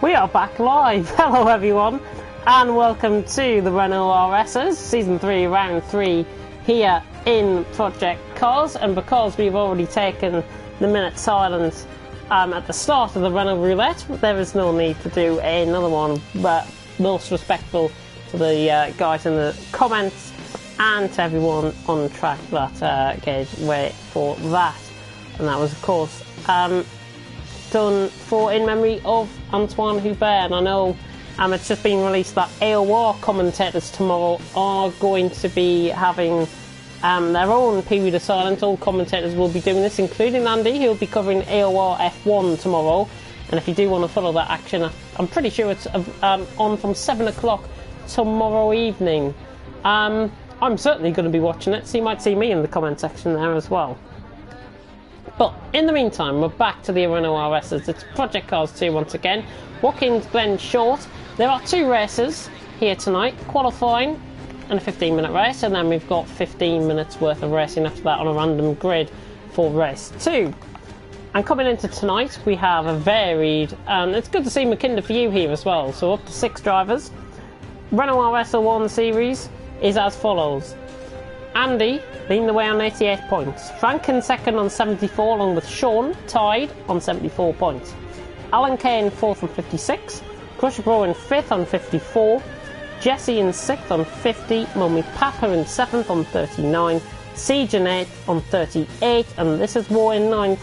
We are back live. Hello everyone, and welcome to the Renault RSs Season 3 Round 3 here in Project Cars. And because we've already taken the minute silence at the start of the Renault Roulette, there is no need to do another one, but most respectful to the guys in the comments and to everyone on track that gave way for that. And that was of course done for in memory of Antoine Hubert. And I know it's just been released that AOR commentators tomorrow are going to be having their own period of silence. All commentators will be doing this, including Andy, who will be covering AOR F1 tomorrow. And if you do want to follow that action, I'm pretty sure it's on from 7 o'clock tomorrow evening. I'm certainly going to be watching it, so you might see me in the comment section there as well. But in the meantime, we're back to the Renault RSs. It's Project Cars 2 once again. Watkins Glen Short. There are two races here tonight, qualifying and a 15-minute race, and then we've got 15 minutes worth of racing after that on a random grid for race 2. And coming into tonight, we have a varied, and it's good to see McKinder for you here as well. So up to 6 drivers. Renault RS01 series is as follows. Andy leading the way on 88 points. Frank in second on 74, along with Sean tied on 74 points. Alan Kay in fourth on 56. Crusher Bro in fifth on 54. Jesse in sixth on 50. Mummy Papa in seventh on 39. Siege in eighth on 38. And this is War in ninth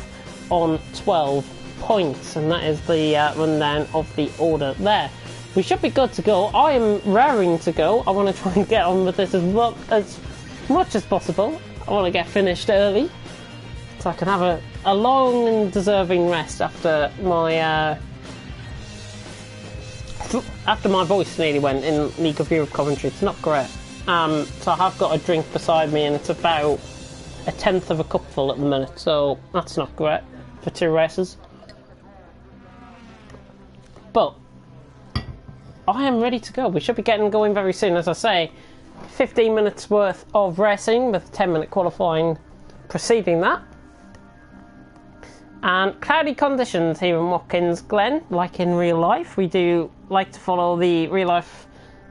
on 12 points. And that is the rundown of the order there. We should be good to go. I am raring to go. I want to try and get on with this as much as possible. I want to get finished early so I can have a long and deserving rest after my voice nearly went in League of Europe commentary. It's not great. So I have got a drink beside me and it's about a tenth of a cupful at the minute, so that's not great for 2 races. But I am ready to go. We should be getting going very soon. As I say, 15 minutes worth of racing with 10-minute qualifying preceding that. And cloudy conditions here in Watkins Glen, like in real life. We do like to follow the real life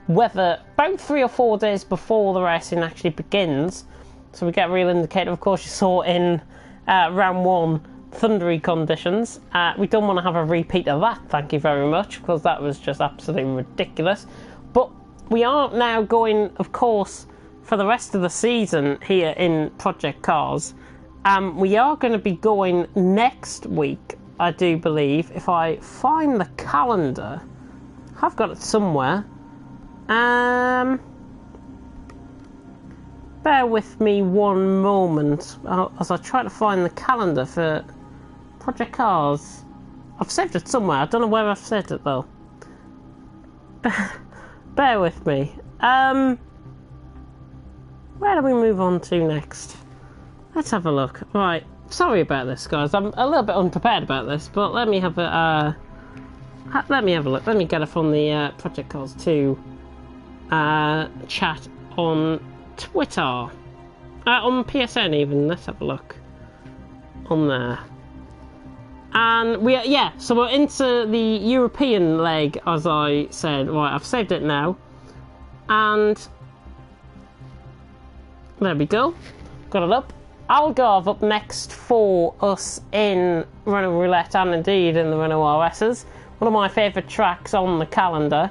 weather about 3 or 4 days before the racing actually begins. So we get a real indicator. Of course, you saw in round 1 thundery conditions. We don't want to have a repeat of that, thank you very much, because that was just absolutely ridiculous. But we are now going, of course, for the rest of the season here in Project Cars. We are going to be going next week, I do believe, if I find the calendar. I've got it somewhere. Bear with me one moment as I try to find the calendar for Project Cars. I've saved it somewhere. I don't know where I've saved it though. Bear with me. Where do we move on to next? Let's have a look. Right, sorry about this, guys. I'm a little bit unprepared about this, but let me have a look. Let me get it from the Project Cars 2 chat on Twitter, on PSN even. Let's have a look on there. And so we're into the European leg, as I said. Right, I've saved it now. And there we go. Got it up. Algarve up next for us in Renault Roulette and indeed in the Renault RSs. One of my favourite tracks on the calendar.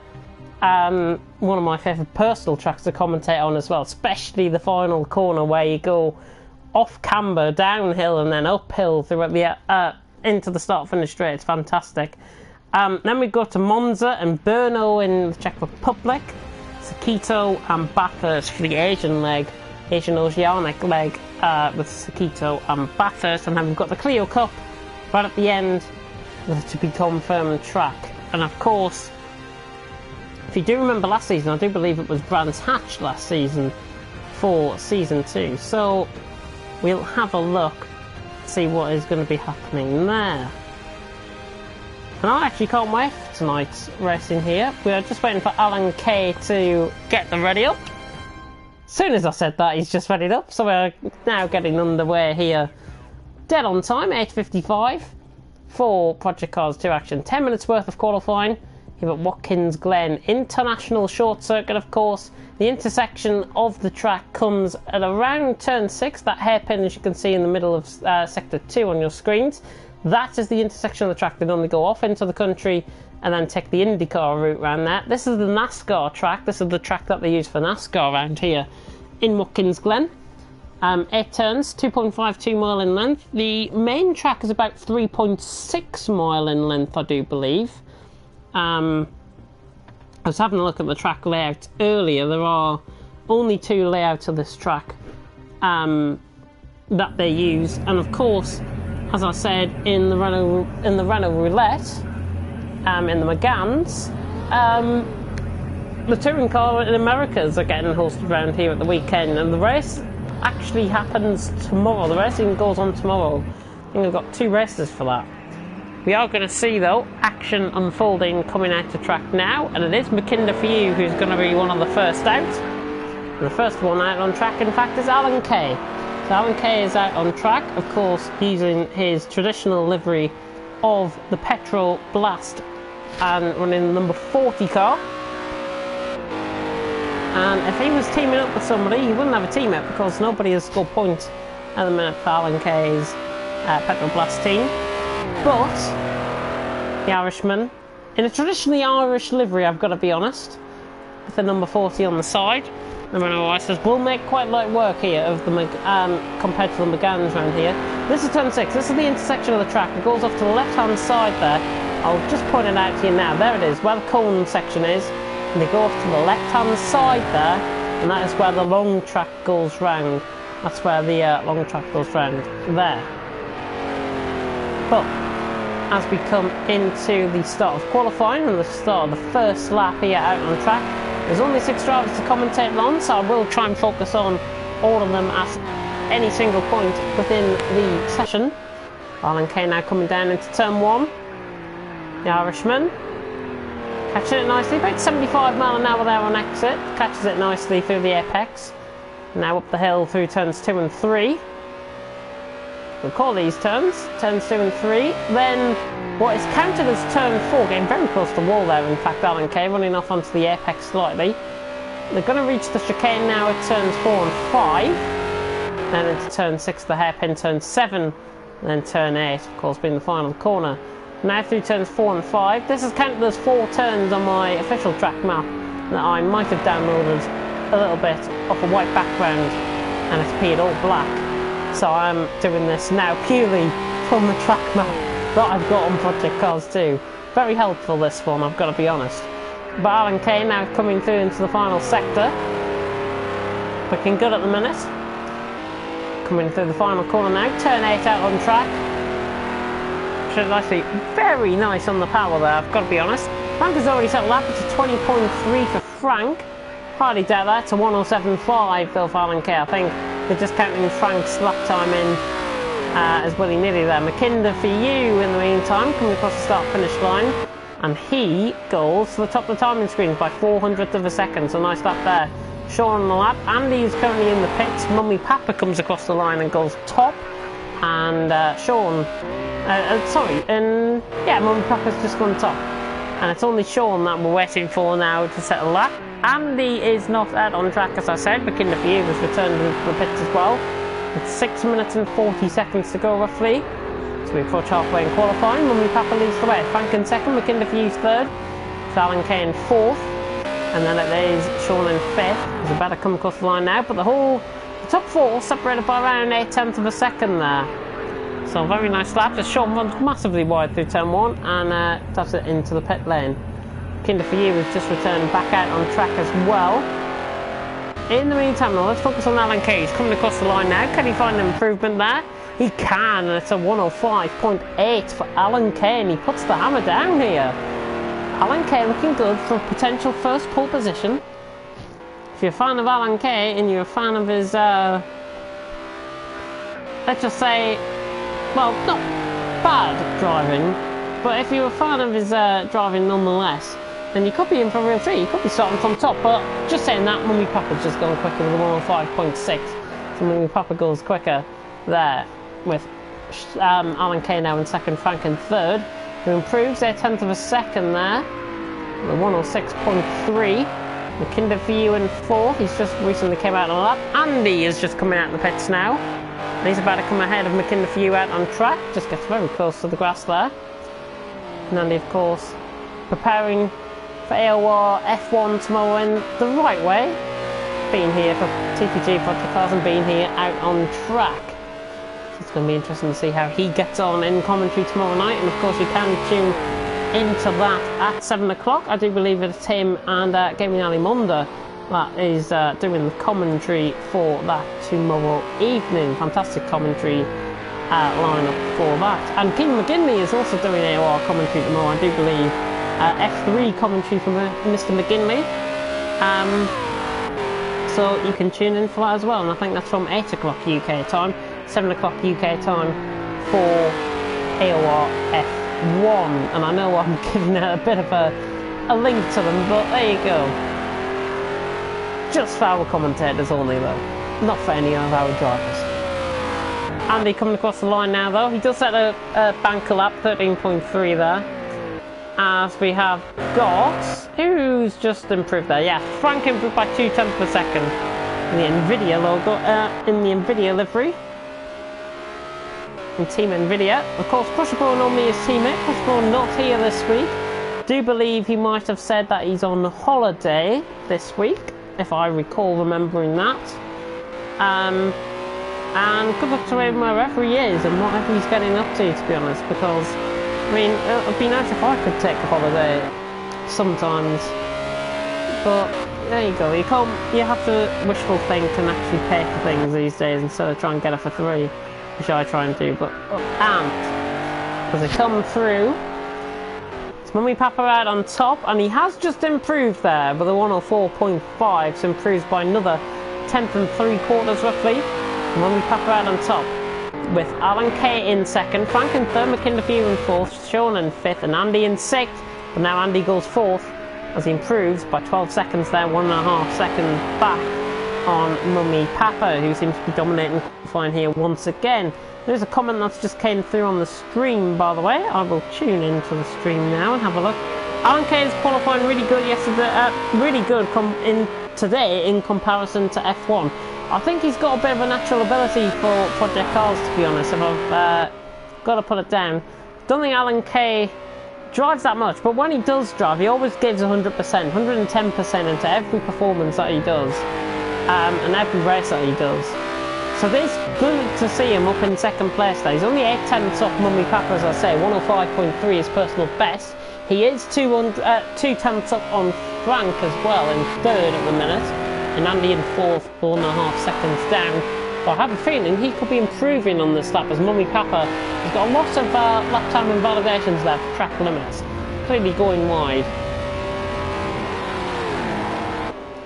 One of my favourite personal tracks to commentate on as well, especially the final corner where you go off camber, downhill and then uphill throughout the into the start-finish straight. It's fantastic. Then we go to Monza and Brno in the Czech Republic, Sakito and Bathurst for the Asian-Oceanic leg with Sakito and Bathurst. And then we've got the Clio Cup right at the end with a to be confirmed track. And of course, if you do remember last season, I do believe it was Brands Hatch last season for Season 2. So we'll have a look, see what is going to be happening there. And I actually can't wait for tonight's racing here. We are just waiting for Alan Kay to get them ready up. As soon as I said that, he's just ready up. So we're now getting underway here. Dead on time, 8:55. for Project Cars 2 action. 10 minutes worth of qualifying here at Watkins Glen International Short Circuit, of course. The intersection of the track comes at around turn 6, that hairpin as you can see in the middle of sector 2 on your screens. That is the intersection of the track. They normally go off into the country and then take the IndyCar route around there. This is the NASCAR track. This is the track that they use for NASCAR around here in Watkins Glen. 8 turns, 2.52 mile in length. The main track is about 3.6 mile in length, I do believe. I was having a look at the track layout earlier. There are only 2 layouts of this track that they use, and of course, as I said, in the Renault Roulette, in the Megans, the touring car in Americas are getting hosted around here at the weekend, and the race actually happens tomorrow. The racing goes on tomorrow. I think we've got 2 races for that. We are going to see, though, action unfolding coming out to track now, and it is McKinder for you who's going to be one of the first out. And the first one out on track, in fact, is Alan Kay. So Alan Kay is out on track, of course, using his traditional livery of the Petrol Blast and running the number 40 car. And if he was teaming up with somebody, he wouldn't have a teammate because nobody has scored points at the minute for Alan Kay's Petrol Blast team. But the Irishman, in a traditionally Irish livery, I've got to be honest, with the number 40 on the side, the Renault RSs will make quite light work here of the compared to the Megans around here. This is turn 6. This is the intersection of the track. It goes off to the left-hand side there. I'll just point it out to you now. There it is, where the cone section is. And they go off to the left-hand side there, and that is where the long track goes round. That's where the long track goes round there. But as we come into the start of qualifying and the start of the first lap here out on track, there's only 6 drivers to commentate on, so I will try and focus on all of them at any single point within the session. Alan Kay now coming down into turn 1. The Irishman catching it nicely, about 75 mile an hour there on exit, catches it nicely through the apex. Now up the hill through turns 2 and 3. We'll call these turns 2 and 3. Then what is counted as turn 4, getting very close to the wall there, in fact, Alan Kay running off onto the apex slightly. They're going to reach the chicane now at turns 4 and 5. Then into turn 6, the hairpin, turn 7, and then turn 8, of course, being the final corner. Now through turns 4 and 5. This is counted as 4 turns on my official track map that I might have downloaded a little bit off a white background and it's appeared all black. So I'm doing this now purely from the track map that I've got on Project Cars 2. Very helpful, this one, I've got to be honest. But Alan Kay now coming through into the final sector. Looking good at the minute. Coming through the final corner now. Turn 8 out on track. Nicely, very nice on the power there, I've got to be honest. Frank has already set a lap to 20.3 for Frank. Hardly doubt that, to 107.5 though for Alan Kay. I think they're just counting Frank's lap time in as willy-nilly there. McKinder for you in the meantime, coming across the start-finish line. And he goes to the top of the timing screens by 400th of a second, so nice lap there. Sean on the lap. Andy is currently in the pits. Mummy Papa comes across the line and goes top. And Sean, Mummy Papa's just gone top. And it's only Sean that we're waiting for now to set a lap. Andy is not out on track, as I said. McKinder for you has returned into the pits as well. With 6 minutes and 40 seconds to go, roughly. So we approach halfway in qualifying. Mummy Papa leads the way. Frank in second, McKinder for you's third. It's Alan Kay in fourth. And then it is Sean in fifth. There's a better come across the line now. But the top 4 separated by around 8/10 of a second there. So very nice lap. As Sean runs massively wide through turn 1 and does it into the pit lane. Kinder for you has just returned back out on track as well. In the meantime, now let's focus on Alan Kay. He's coming across the line now. Can he find an improvement there? He can, and it's a 105.8 for Alan Kay, and he puts the hammer down here. Alan Kay looking good for a potential first pole position. If you're a fan of Alan Kay and you're a fan of his, let's just say, well, not bad driving, but if you're a fan of his driving nonetheless, then you could be in for a real treat. You could be starting from top, but just saying that, Mummy Papa's just gone quicker with a 105.6. So Mummy Papa goes quicker there with Alan Kay now in second, Frank in third, who improves a tenth of a second there. The 106.3. McKinder for you in fourth. He's just recently came out on a lap. Andy is just coming out of the pits now. And he's about to come ahead of McKinder for you out on track. Just gets very close to the grass there. And Andy, of course, preparing for AOR F1 tomorrow in the right way. Being here for TTG Project Cars and being here out on track. So it's going to be interesting to see how he gets on in commentary tomorrow night. And of course, you can tune into that at 7 o'clock. I do believe it's him and Gaming Alimonda that is doing the commentary for that tomorrow evening. Fantastic commentary lineup for that. And King McGinley is also doing AOR commentary tomorrow, I do believe. F3 commentary from Mr. McGinley. So you can tune in for that as well. And I think that's from 8 o'clock UK time, 7 o'clock UK time for AOR F1. And I know I'm giving a bit of a link to them, but there you go. Just for our commentators only though, not for any of our drivers. Andy coming across the line now though. He does set a banker lap, 13.3 there. As we have got, who's just improved there? Yeah, Frank improved by 0.2 per second. The Nvidia logo, in the Nvidia livery. And Team Nvidia. Of course, Pushable normally is teammate. Pushable not here this week. Do believe he might have said that he's on holiday this week, if I recall remembering that. And good luck to him wherever he is and whatever he's getting up to be honest, because I mean, it would be nice if I could take a holiday sometimes, but there you go. You have to wishful think and actually pay for things these days instead of trying to get it for free, which I try and do. But as they come through, it's Mummy Papa out on top, and he has just improved there with a 104.5, so improves by another 10th and 3/4 roughly. Mummy Papa out on top, with Alan Kay in second, Frank in third, McKinder for you in fourth, Sean in fifth, and Andy in sixth. But now Andy goes fourth as he improves by 12 seconds there, 1.5 seconds back on Mummy Papa, who seems to be dominating qualifying here once again. There's a comment that's just came through on the stream, by the way. I will tune into the stream now and have a look. Alan Kay is qualifying really good yesterday, really good today in comparison to F1. I think he's got a bit of a natural ability for Project Cars, to be honest, if I've got to put it down. Don't think Alan Kay drives that much, but when he does drive, he always gives 100%, 110% into every performance that he does, and every race that he does. So it's good to see him up in second place there. He's only 8 tenths off Mummy Papa, as I say, 105.3 is personal best. He is 2 tenths up on Frank as well in third at the minute. And Andy in fourth, 1.5 seconds down. But I have a feeling he could be improving on this lap as Mummy Papa has got a lot of lap time invalidations there for track limits. Clearly going wide.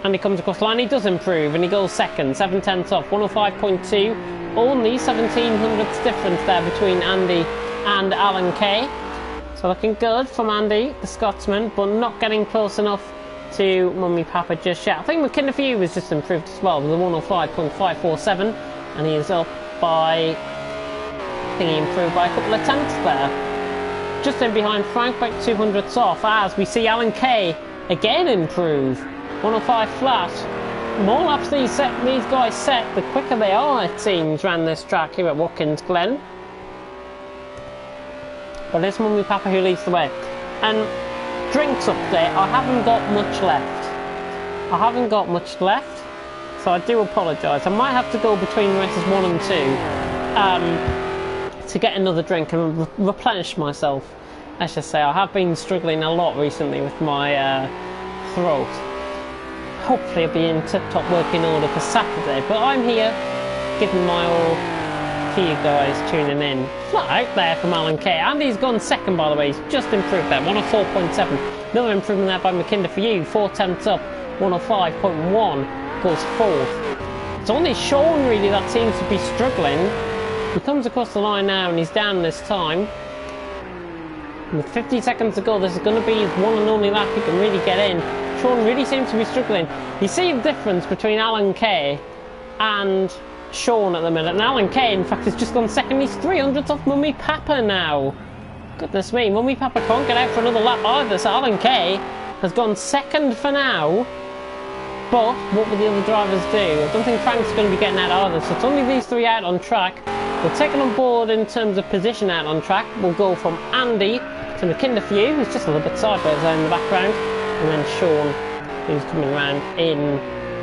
And he comes across the line, he does improve and he goes second, 7 tenths off, 105.2. Only 1700ths difference there between Andy and Alan Kay. So looking good from Andy, the Scotsman, but not getting close enough to Mummy Papa just yet. I think McKinder for you was just improved as well with a 105.547, and he is up by, I think he improved by a couple of tenths there. Just in behind Frank, about 200ths off, as we see Alan Kay again improve. 105 flat. The more laps these guys set, the quicker they are, it seems, around this track here at Watkins Glen. But it's Mummy Papa who leads the way. And drinks update, I haven't got much left. So I do apologise. I might have to go between races 1 and 2 to get another drink and replenish myself. I should say, I have been struggling a lot recently with my throat. Hopefully I'll be in tip-top working order for Saturday, but I'm here giving my all to you guys tuning in. Flat out there from Alan Kay. Andy's gone second, by the way. He's just improved there, 104.7. Another improvement there by McKinder for you, 4 tenths up, 105.1, goes fourth. It's only Sean really that seems to be struggling. He comes across the line now and he's down this time. And with 50 seconds to go, this is going to be his one and only lap he can really get in. Sean really seems to be struggling. You see the difference between Alan Kay and Sean at the minute. And Alan Kay, in fact, has just gone second. He's 300ths off Mummy Papa now. Goodness me, Mummy Papa can't get out for another lap either, so Alan Kay has gone second for now. But what will the other drivers do? I don't think Frank's going to be getting out either, so it's only these three out on track. We're taking on board in terms of position out on track. We'll go from Andy to McKinderfew, who's just a little bit sideways there in the background, and then Sean, who's coming around in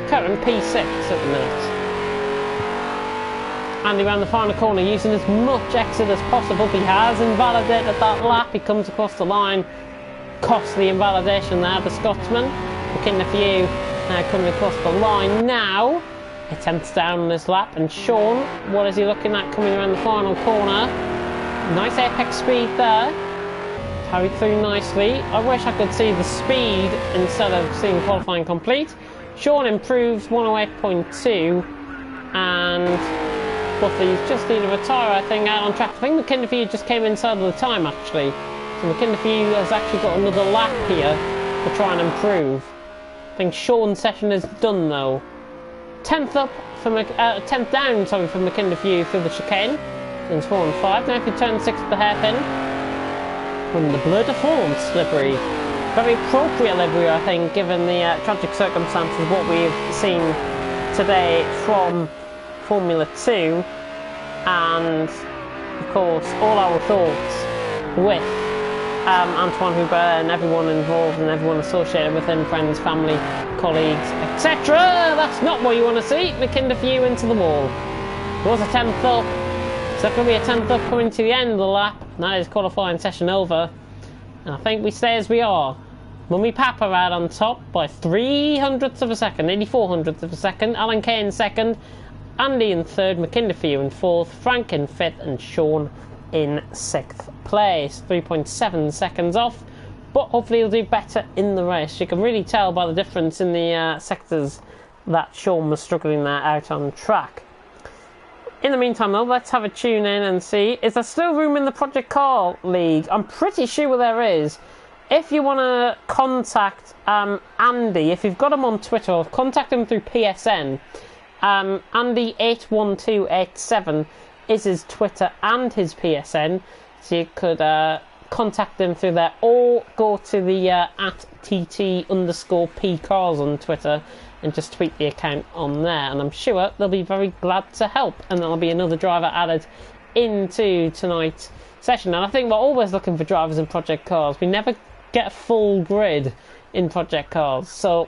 current P6 at the minute. Andy around the final corner using as much exit as possible. He has invalidated that lap. He comes across the line. Costly invalidation there, the Scotsman. McKinderfew now coming across the line now. A 10th down on this lap. And Sean, what is he looking at coming around the final corner? Nice apex speed there. Carried through nicely. I wish I could see the speed instead of seeing qualifying complete. Sean improves 108.2 and but he's just need to retire, I think, out on track. I think McKinderfew just came inside of the time, actually. So McKinderfew has actually got another lap here to try and improve. I think Sean's session is done, though. 10th up for 10th down, sorry, for McKinderfew through the chicane. Then 4 and 5. Now if you turn 6 at the hairpin. From the Bleu de France livery. Very appropriate livery, I think, given the tragic circumstances of what we've seen today from Formula 2, and of course all our thoughts with Antoine Hubert and everyone involved and everyone associated with him, friends, family, colleagues, etc. That's not what you want to see. McKinderfew into the wall. There was a 10th up, so there could be a 10th up coming to the end of the lap. That is qualifying session over, and I think we stay as we are. Mummy Papa out on top by 300ths of a second, 8400ths of a second. Alan Kay in second. Andy in third, McKinderfew in fourth, Frank in fifth, and Sean in sixth place. 3.7 seconds off, but hopefully he'll do better in the race. You can really tell by the difference in the sectors that Sean was struggling there out on track. In the meantime, though, let's have a tune in and see. Is there still room in the Project Car League? I'm pretty sure there is. If you want to contact Andy, if you've got him on Twitter, or contact him through PSN. Andy81287 is his Twitter and his PSN, so you could contact him through there, or go to the at TT_P cars on Twitter and just tweet the account on there, and I'm sure they'll be very glad to help, and there'll be another driver added into tonight's session. And I think we're always looking for drivers in Project Cars. We never get a full grid in Project Cars, so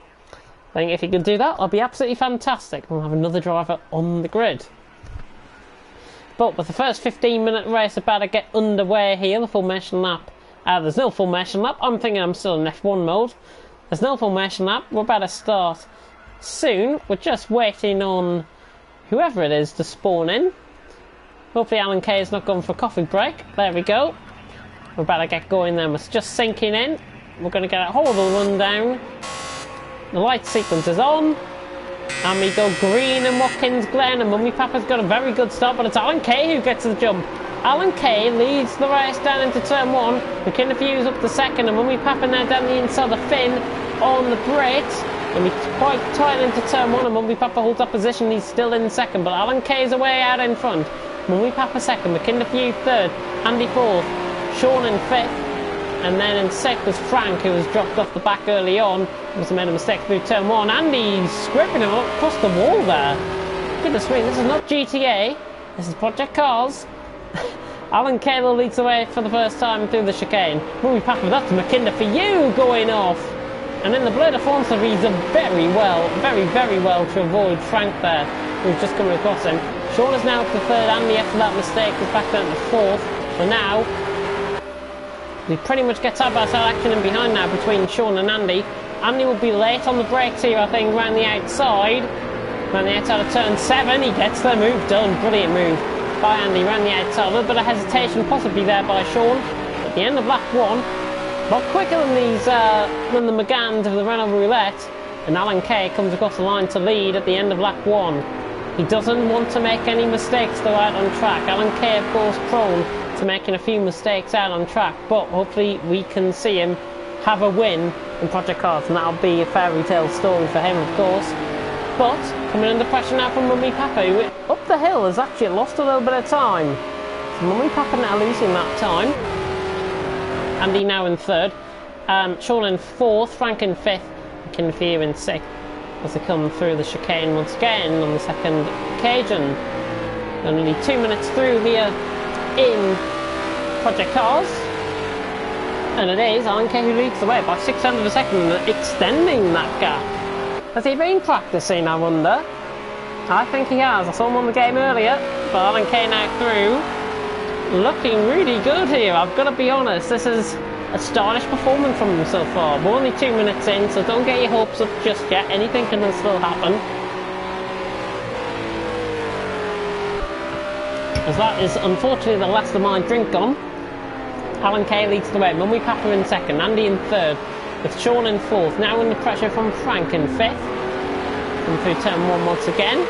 I think if you can do that, it'll be absolutely fantastic. We'll have another driver on the grid. But with the first 15-minute race about to get underway here, the formation lap. There's no formation lap. I'm thinking I'm still in F1 mode. There's no formation lap. We're about to start soon. We're just waiting on whoever it is to spawn in. Hopefully Alan Kay has not gone for a coffee break. There we go. We're about to get going then. It's just sinking in. We're going to get a horrible rundown. The light sequence is on, and we go green and Watkins Glen, and Mummy Papa's got a very good start, but it's Alan Kay who gets the jump. Alan Kay leads the race down into turn 1, McKinderfew's up to second, and Mummy Papa now down the inside the fin on the Brits, and we quite tight into turn 1, and Mummy Papa holds up position. He's still in second, but Alan Kay's away out in front. Mummy Papa second, McKinderfew third, Andy fourth, Sean in fifth, and then in sixth was Frank, who was dropped off the back early on. Must have made a mistake through turn 1. Andy's scraping him across the wall there. Goodness me, this is not GTA. This is Project Cars. Alan Kay leads the way for the first time through the chicane. Mummy Papa, that's McKinderfew going off. And in the Bleu de France, he's done very well to avoid Frank there, who's just coming across him. Sean is now up to third. Andy, after that mistake, is back down to fourth. So now we pretty much get side-by-side action in behind now between Sean and Andy. Andy will be late on the brakes here, I think, round the outside. Round the outside of turn 7, he gets the move done. Brilliant move by Andy round the outside. A little bit of hesitation possibly there by Sean. At the end of lap 1, but quicker than the McGanns of the Renault Roulette. And Alan Kay comes across the line to lead at the end of lap 1. He doesn't want to make any mistakes though out on track. Alan Kay, of course, prone to making a few mistakes out on track, but hopefully we can see him have a win in Project Cars, and that'll be a fairy tale story for him, of course. But coming under pressure now from Mummy Papa, who up the hill has actually lost a little bit of time. So Mummy Papa now losing that time. Andy now in third. Sean in fourth, Frank in fifth, McKinley in sixth as they come through the chicane once again on the second occasion. Only 2 minutes through here in Project Cars. And it is Alan Kay who leads the way by 600 a second, extending that gap. Has he been practicing, I wonder? I think he has. I saw him on the game earlier, but Alan Kay now through. Looking really good here, I've got to be honest. This is a stylish performance from him so far. We're only 2 minutes in, so don't get your hopes up just yet. Anything can still happen. As that is unfortunately the last of my drink gone. Alan Kay leads the way, Mummy Papa in second, Andy in third, with Sean in fourth. Now under pressure from Frank in fifth. Come through turn one once again.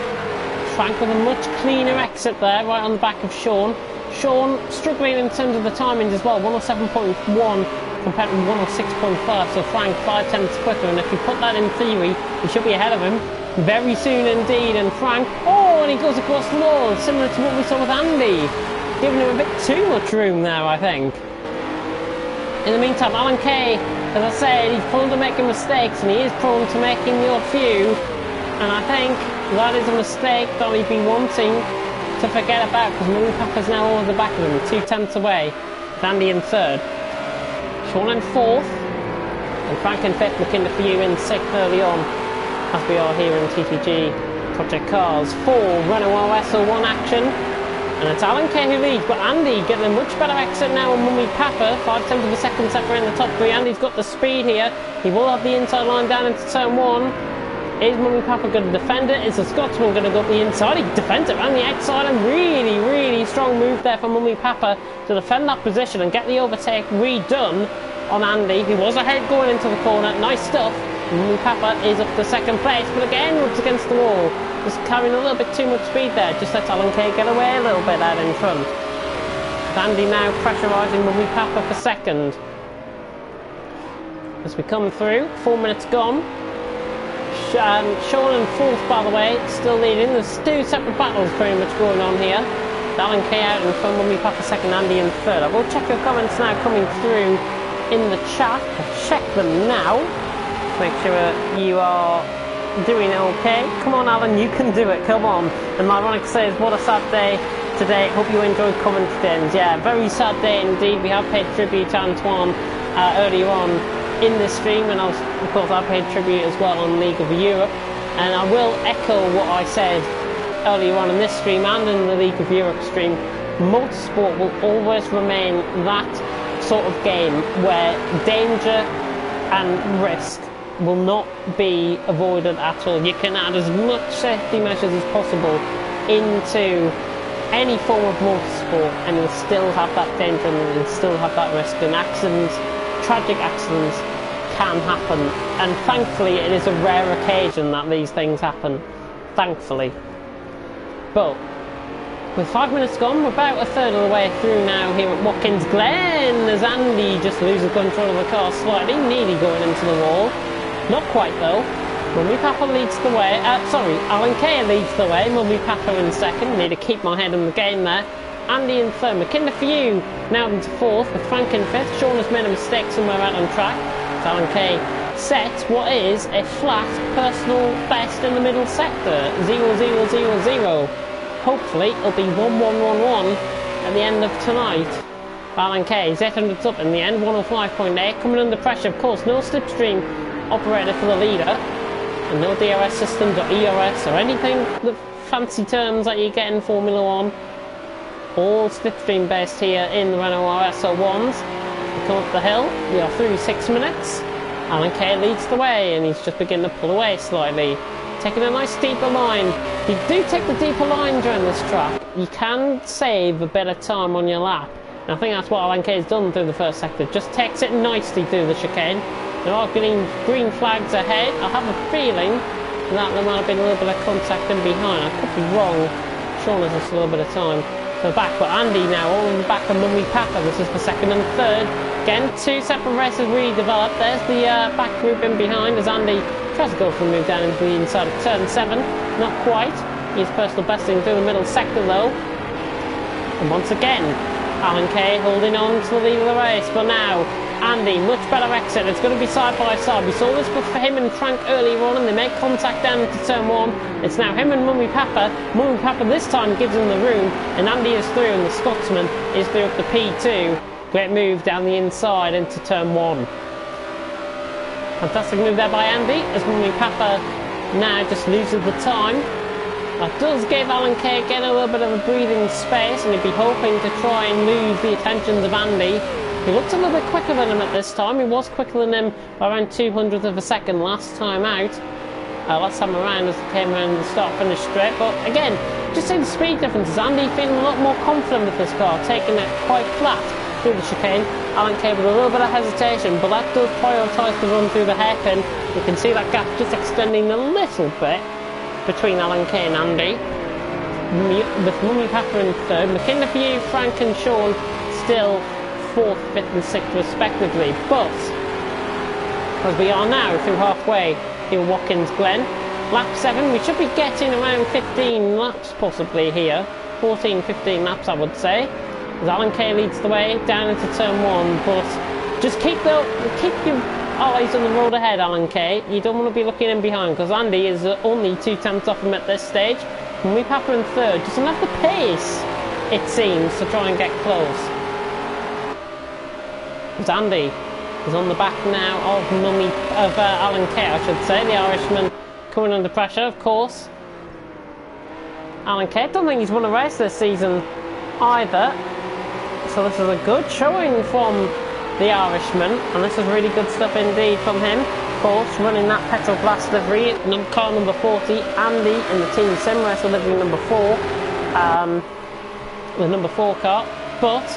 Frank with a much cleaner exit there, right on the back of Sean. Sean struggling in terms of the timings as well, 107.1 compared to 106.5, so Frank 5 tenths quicker, and if you put that in theory, he should be ahead of him very soon indeed. And Frank, and he goes across the wall, similar to what we saw with Andy, giving him a bit too much room there, I think. In the meantime, Alan Kay, as I said, he's prone to making mistakes, and he is prone to making a few, and I think that is a mistake that he'd be wanting to forget about, because Mummy Papa's now over the back of him, 2 tenths away, with Andy in third. Sean in fourth, and Frank in fifth, looking for you in sixth early on, as we are here in TTG Project Cars for Renault RS01 action. And it's Alan Kay who leads, but Andy getting a much better exit now on Mummy Papa, 5 tenths of a second separating the top three. Andy's got the speed here, he will have the inside line down into turn one. Is Mummy Papa going to defend it? Is the Scotsman going to go up the inside? He defends it around the outside, and really strong move there from Mummy Papa to defend that position and get the overtake redone on Andy, who was ahead going into the corner. Nice stuff. Mummy Papa is up to second place, but again rubs against the wall. Just carrying a little bit too much speed there, just lets Alan Kay get away a little bit out in front. Andy now pressurising Mummy Papa for second. As we come through, 4 minutes gone. Sean in fourth, by the way, still leading. There's 2 separate battles pretty much going on here. Alan Kay out in front, Mummy Papa second, Andy in third. I will check your comments now coming through in the chat. I'll check them now. Make sure you are doing okay. Come on, Alan, you can do it. Come on. And Ironic says, what a sad day today. Hope you enjoyed commentary games. Yeah, very sad day indeed. We have paid tribute to Antoine earlier on in this stream, and of course I paid tribute as well on League of Europe. And I will echo what I said earlier on in this stream and in the League of Europe stream. Motorsport will always remain that sort of game where danger and risk will not be avoided at all. You can add as much safety measures as possible into any form of motorsport and you'll still have that danger and you'll still have that risk, and accidents, tragic accidents can happen, and thankfully it is a rare occasion that these things happen, thankfully. But with 5 minutes gone, we're about a third of the way through now here at Watkins Glen, as Andy just loses control of the car slightly, nearly going into the wall. Not quite though. Mummy Papa leads the way. Alan Kay leads the way. Mummy Papa in second. Need to keep my head in the game there. Andy in third. McKinley for you now into fourth, with Frank in fifth. Sean has made a mistake somewhere out on track. So Alan Kay sets what is a flat personal best in the middle sector. 0-0-0-0. Hopefully it'll be 1-1-1-1 at the end of tonight. Alan Kay, 800's up in the end, 105.8. Coming under pressure, of course, no slipstream operator for the leader, and no DRS system, ERS or anything, the fancy terms that you get in Formula 1. All slipstream based here in the Renault RS01s. We come up the hill, we are through 6 minutes. Alan Kay leads the way, and he's just beginning to pull away slightly, taking a nice deeper line. If you do take the deeper line during this track, you can save a bit of time on your lap, and I think that's what Alan Kay's done through the first sector. Just takes it nicely through the chicane. There are green flags ahead. I have a feeling that there might have been a little bit of contact in behind. I could be wrong. Sean has just a little bit of time to the back, but Andy now all in the back of Mummy Papa. This is for second and third. Again, two separate races redeveloped. There's the back group in behind as Andy tries to go for a move down into the inside of turn 7. Not quite. He's personal besting through the middle sector though. And once again, Alan Kay holding on to the lead of the race. But now, Andy, much better exit. It's going to be side by side. We saw this for him and Frank earlier on, and they make contact down into turn 1. It's now him and Mummy Papa. Mummy Papa this time gives him the room, and Andy is through, and the Scotsman is through up the P2. Great move down the inside into turn 1. Fantastic move there by Andy, as Mummy Papa now just loses the time. That does give Alan Kay again a little bit of a breathing space, and he'd be hoping to try and lose the attentions of Andy. He looked a little bit quicker than him at this time. He was quicker than him by around 200th of a second last time out. Last time around as he came around the start-finish straight. But again, just see the speed differences. Andy feeling a lot more confident with this car, taking it quite flat through the chicane. Alan Kay with a little bit of hesitation, but that does prioritise the run through the hairpin. You can see that gap just extending a little bit between Alan Kay and Andy. With Mummy Papa in third, McKinley for you, Frank and Sean still 4th, 5th and 6th respectively. But as we are now through halfway in Watkins Glen, lap 7, we should be getting around 15 laps possibly here. 14, 15 laps I would say. As Alan Kay leads the way down into turn 1, but just keep your eyes on the road ahead, Alan Kay. You don't want to be looking in behind, because Andy is only 2 tenths off him at this stage. Mummy Papa in third doesn't have the pace, it seems, to try and get close. As Andy is on the back now of Alan Kay, I should say. The Irishman coming under pressure, of course. Alan Kay, don't think he's won a race this season either. So this is a good showing from the Irishman, and this is really good stuff indeed from him. Of course, running that petrol blast livery, car number 40, Andy in the Team Sim Racer livery number 4, the number 4 car, but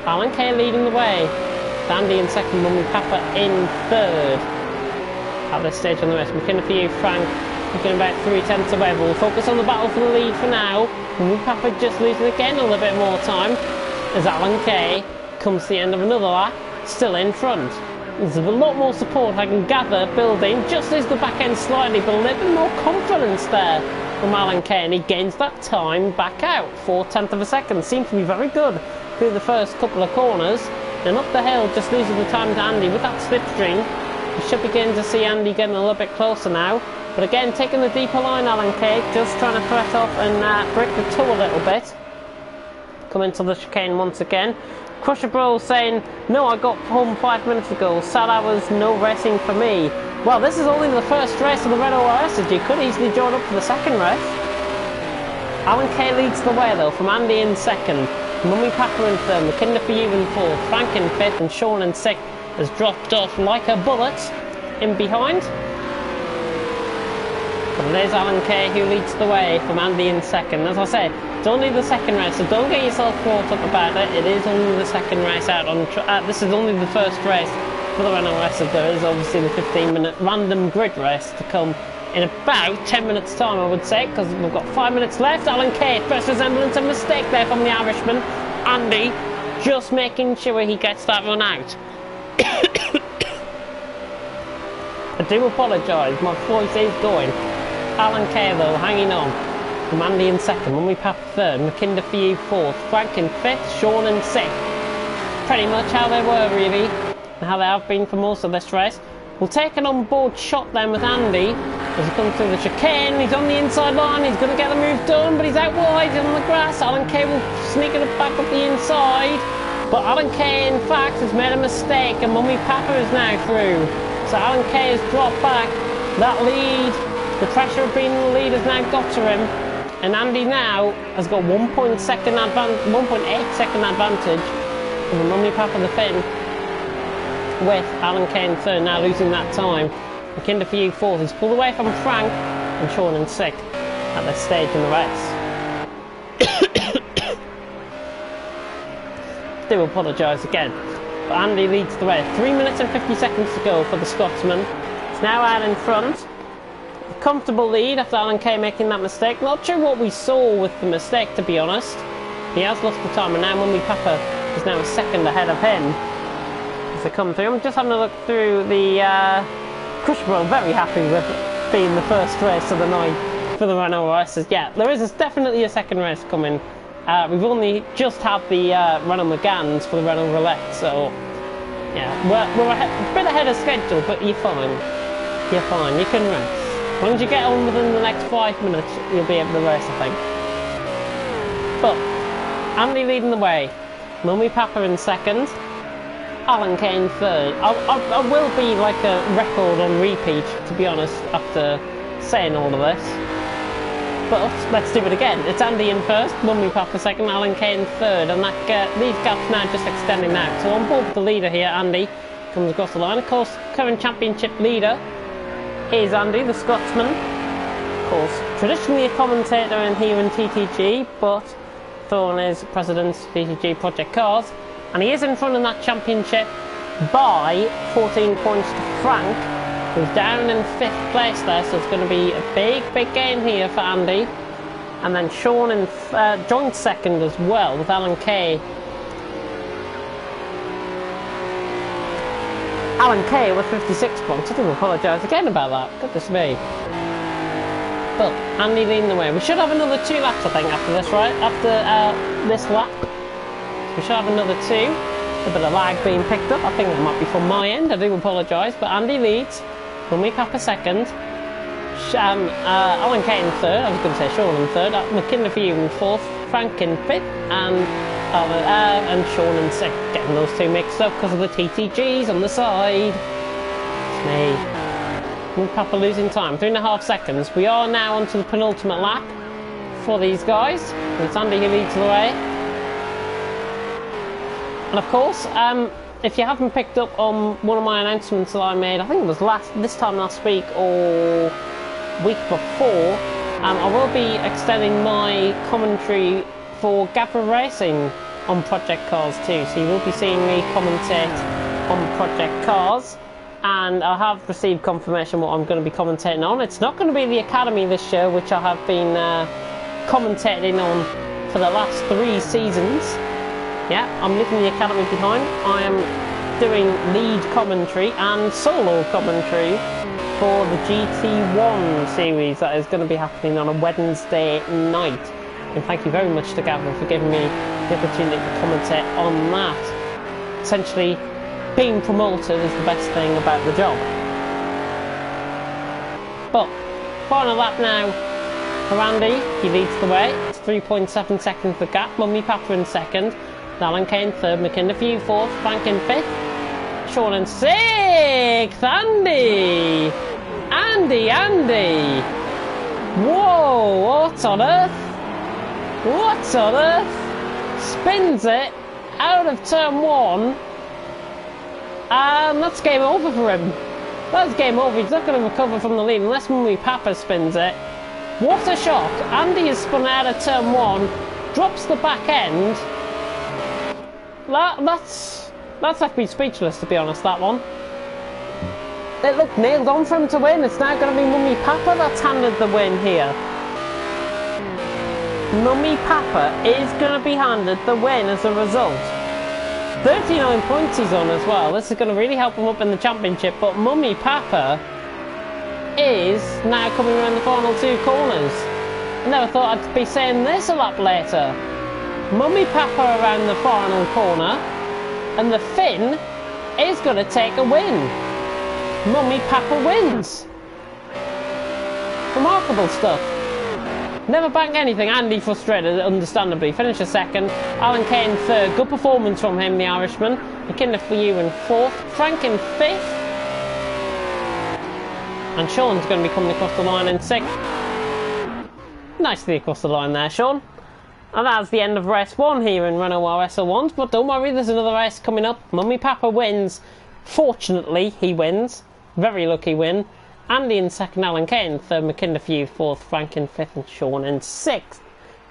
Alan Kay leading the way. Andy in second, Mummy Papa in third at this stage on the race. McKinley for you, Frank, looking about 3 tenths away. We'll focus on the battle for the lead for now. Mummy Papa just losing again a little bit more time as Alan Kay comes to the end of another lap, still in front. There's a lot more support I can gather building, just as the back end slightly, but a little bit more confidence there from Alan Kay, and he gains that time back out. 4 tenths of a second, seems to be very good through the first couple of corners. And up the hill, just losing the time to Andy with that slipstream. We should begin to see Andy getting a little bit closer now. But again, taking the deeper line, Alan Kay, just trying to threat off and break the toe a little bit. Come into the chicane once again. Crusher Bro saying, no, I got home 5 minutes ago. Sad hours, no racing for me. Well, this is only the first race of the Renault RS. You could easily join up for the second race. Alan Kay leads the way though, from Andy in second. Mummy Papa in third, McKinley for you in fourth, Frank in fifth, and Sean in sixth has dropped off like a bullet in behind. And there's Alan Kay who leads the way from Andy in second. As I say, it's only the second race, so don't get yourself caught up about it. It is only the second race out on this is only the first race for the Renault RS. There is obviously the 15-minute random grid race to come in about 10 minutes time, I would say, because we've got 5 minutes left. Alan Kay, first resemblance of mistake there from the Irishman. Andy just making sure he gets that run out. I do apologise, my voice is going. Alan Kay though, hanging on. From Andy in second, Mummy Papa third, McKinley for you fourth, Frank in fifth, Sean in sixth. Pretty much how they were really, and how they have been for most of this race. We'll take an on-board shot then with Andy as he comes through the chicane. He's on the inside line, he's going to get the move done, but he's out wide on the grass. Alan Kay will sneak it back up the inside, but Alan Kay in fact has made a mistake and Mummy Papa is now through. So Alan Kay has dropped back. That lead, the pressure of being in the lead has now got to him, and Andy now has got 1.8 second advantage over Mummy Papa the Finn, with Alan Kay in third, now losing that time. McKinley for you fourth. He's pulled away from Frank and Sean in sixth at this stage in the race. Do apologise again. But Andy leads the race. 3 minutes and 50 seconds to go for the Scotsman. It's now out in front. A comfortable lead after Alan Kay making that mistake. Not sure what we saw with the mistake, to be honest. He has lost the time, and now Mummy Papa is now a second ahead of him. as they come through. I'm just having a look through the Crucible. Very happy with being the first race of the night for the Renault races. Yeah, there is definitely a second race coming. We've only just had the Renault Megans for the Renault Roulette, so yeah, we're a bit ahead of schedule, but you're fine. You're fine, you can race. As long as you get on within the next 5 minutes, you'll be able to race, I think. But Andy leading the way, Mummy Papa in second, Alan Kane third. I will be like a record on repeat, to be honest, after saying all of this. But let's do it again. It's Andy in first, Mummy Papa second, Alan Kane third, and these gaps now just extending out. So on board with the leader here, Andy comes across the line. Of course, current championship leader is Andy, the Scotsman. Of course, traditionally a commentator here in TTG, but Thorne is president of TTG Project Cars, and he is in front of that championship by 14 points to Frank, who's down in 5th place there, so it's going to be a big game here for Andy. And then Sean in joint second as well, with Alan Kay. Alan Kay with 56 points. I do apologise again about that. Goodness me. But Andy leading the way. We should have another 2 laps, I think, after this, right? After this lap. We should have another 2. A bit of lag being picked up. I think that might be from my end. I do apologise. But Andy leads. Mummy Papa second. Alan Kay in third. I was going to say Sean in third. McKinley for you in fourth. Frank in fifth. And Sean in sixth. Getting those 2 mixed up because of the TTGs on the side. It's me. Mummy Papa losing time. 3.5 seconds. We are now onto the penultimate lap for these guys. It's Andy who leads the way. And of course, if you haven't picked up on one of my announcements that I made, I think it was this time last week or week before, I will be extending my commentary for Gabba Racing on Project Cars too. So you will be seeing me commentate on Project Cars, and I have received confirmation what I'm going to be commentating on. It's not going to be the Academy this year, which I have been commentating on for the last 3 seasons. Yeah, I'm leaving the Academy behind. I am doing lead commentary and solo commentary for the GT1 series that is going to be happening on a Wednesday night. And thank you very much to Gavin for giving me the opportunity to commentate on that. Essentially, being promoted is the best thing about the job. But, final lap now for Andy. He leads the way. It's 3.7 seconds the gap. Mummy Papa in second. Alan Kane third, McKinley for you fourth, Frank in fifth, Sean in sixth, Andy! Andy! Whoa, what on earth? What on earth? Spins it out of turn 1, and that's game over for him. That's game over. He's not going to recover from the lead unless Mummy Papa spins it. What a shock. Andy is spun out of turn 1, drops the back end. That's left me speechless, to be honest, that one. It looked nailed on for him to win. It's now going to be Mummy Papa that's handed the win here. Mummy Papa is going to be handed the win as a result. 39 points he's on as well. This is going to really help him up in the championship, but Mummy Papa is now coming around the final 2 corners. I never thought I'd be saying this a lap later. Mummy Papa around the final corner, and the Finn is going to take a win. Mummy Papa wins. Remarkable stuff. Never banked anything. Andy frustrated, understandably. Finished a second. Alan Kane third. Good performance from him, the Irishman. McKinley for you in fourth. Frank in fifth. And Sean's going to be coming across the line in sixth. Nicely across the line there, Sean. And that's the end of race 1 here in Renault RS01s, but don't worry, there's another race coming up. Mummy Papa wins. Fortunately, he wins. Very lucky win. Andy in second, Alan Kane third, McKinley for you fourth, Frank in fifth, and Sean in sixth.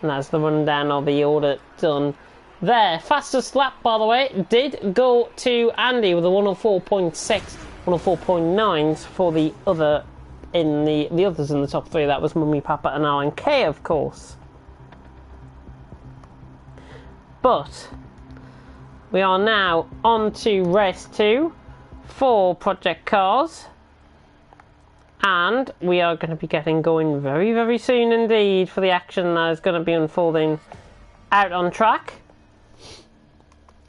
And that's the rundown of the order done there. Fastest lap, by the way, did go to Andy with a 104.6, 104.9 for the other the others in the top 3. That was Mummy Papa and Alan Kay, of course. But We are now on to race 2 for Project Cars. And we are going to be getting going very, very soon indeed for the action that is going to be unfolding out on track.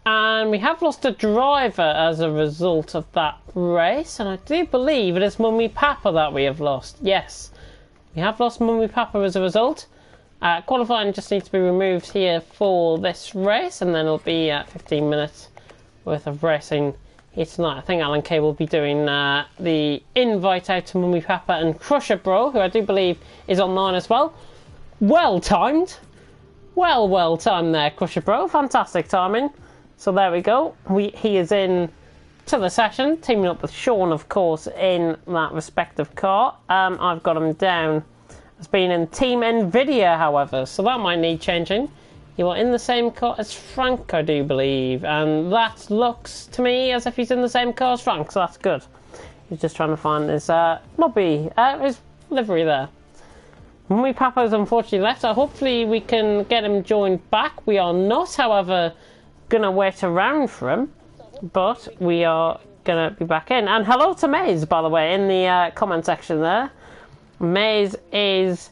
And we have lost a driver as a result of that race. And I do believe it is Mummy Papa that we have lost. Yes, we have lost Mummy Papa as a result. Qualifying just needs to be removed here for this race. And then it'll be 15 minutes worth of racing here tonight. I think Alan Kay will be doing the invite out to Mummy Papa and Crusher Bro, who I do believe is online as well. Well timed. Well timed there, Crusher Bro. Fantastic timing. So there we go. He is in to the session, teaming up with Sean, of course, in that respective car. I've got him down as being in Team Nvidia, however, so that might need changing. You are in the same car as Frank, I do believe, and that looks to me as if he's in the same car as Frank, so that's good. He's just trying to find his lobby, his livery there. Mummy Papa's unfortunately left, so hopefully we can get him joined back. We are not, however, going to wait around for him, but we are going to be back in. And hello to Maze, by the way, in the comment section there. Maze is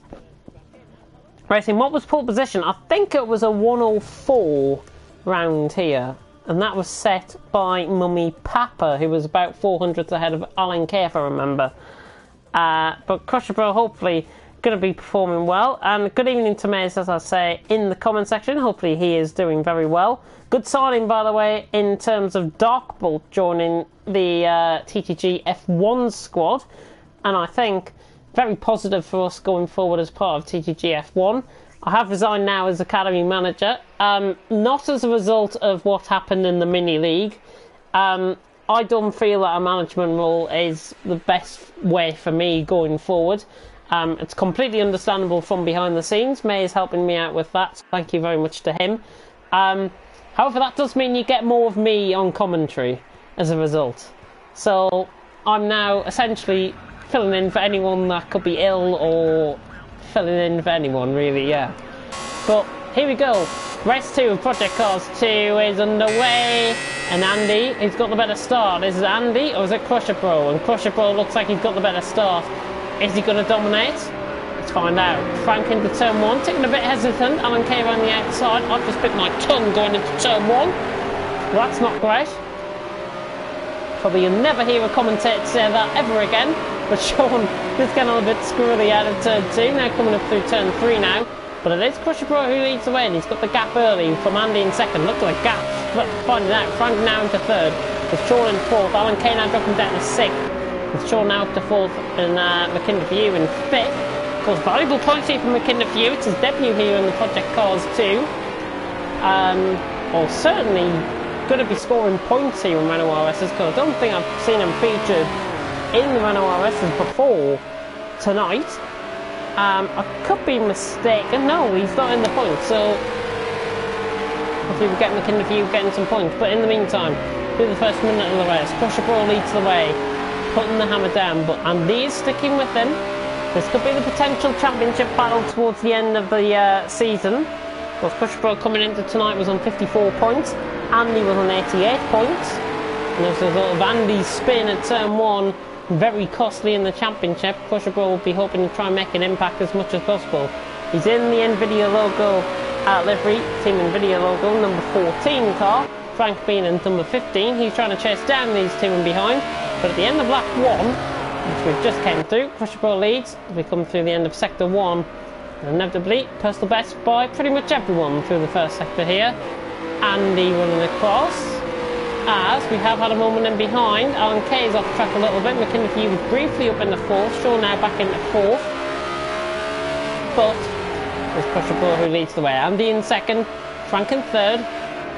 racing, what was pole position? I think it was a 104 round here, and that was set by Mummy Papa, who was about 400s ahead of Alan Kay, if I remember. But Crusher Bro hopefully going to be performing well. And good evening to Maze, as I say, in the comment section. Hopefully he is doing very well. Good signing, by the way, in terms of Darkbolt joining the TTG F1 squad, and I think very positive for us going forward as part of TTG F1. I have resigned now as Academy Manager, not as a result of what happened in the mini league. I don't feel that a management role is the best way for me going forward. It's completely understandable from behind the scenes. May is helping me out with that, so thank you very much to him. However, that does mean you get more of me on commentary as a result. So I'm now essentially filling in for anyone that could be ill, or filling in for anyone really, yeah. But here we go. Race 2 of Project Cars 2 is underway, and Andy, he's got the better start. Is it Andy or is it Crusher Bro? And Crusher Bro looks like he's got the better start. Is he going to dominate? Let's find out. Frank into turn 1, taking a bit hesitant. Alan Kay around the outside. I've just bit my tongue going into turn 1. Well, that's not great. Probably you'll never hear a commentator say that ever again. But Sean is getting a little bit squirrely out of turn 2, now coming up through turn 3 now. But it is Crusher Bro who leads the way, and he's got the gap early from Andy in second. Looks like gap, finding out. Frank now into third, with Sean in fourth. Alan Kay now dropping down to sixth, with Sean now up to fourth, and McKinnon View in fifth. Of course, valuable points here from McKinnon View. It's his debut here in the Project Cars 2. Or certainly going to be scoring points here in Renault RSs, because I don't think I've seen him featured in the Renault RSs before tonight. I could be mistaken. No, he's not in the points, so hopefully we'll get McKinnon View getting some points. But in the meantime, through the first minute of the race, Crusher Bro leads the way, putting the hammer down, but Andy is sticking with him. This could be the potential championship battle towards the end of the season. Of course, Crusher Bro coming into tonight was on 54 points. Andy was on 88 points. And as a result of Andy's spin at turn 1, very costly in the championship, Crusher Bro will be hoping to try and make an impact as much as possible. He's in the Nvidia logo livery, Team Nvidia logo, number 14 car. Frank being in number 15. He's trying to chase down these two in behind. But at the end of lap 1, which we've just came through, Crusher Bro leads. We come through the end of sector 1. And inevitably, personal best by pretty much everyone through the first sector here. Andy running across, as we have had a moment in behind. Alan Kay is off track a little bit. McKinnon View was briefly up in the 4th. Shaw now back into 4th. But it's Crusher Bro who leads the way. Andy in 2nd, Frank in 3rd,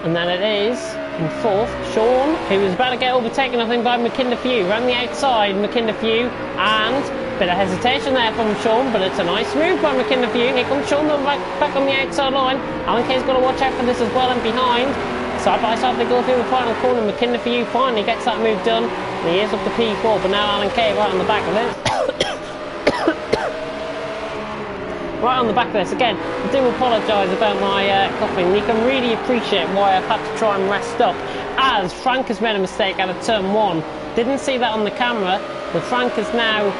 and then it is in 4th Sean, who was about to get overtaken, I think, by McKinnon View. Around the outside, McKinnon View, and a bit of hesitation there from Sean, but it's a nice move by McKinnon View. Here comes Sean back on the outside line. Alan Kay's got to watch out for this as well, and behind. Side by side they go through the final corner. McKinnon View finally gets that move done. And he is up to P4, but now Alan Kay right on the back of it. right on the back of this. Again, I do apologise about my coughing. You can really appreciate why I've had to try and rest up, as Frank has made a mistake out of turn 1. Didn't see that on the camera, but Frank is now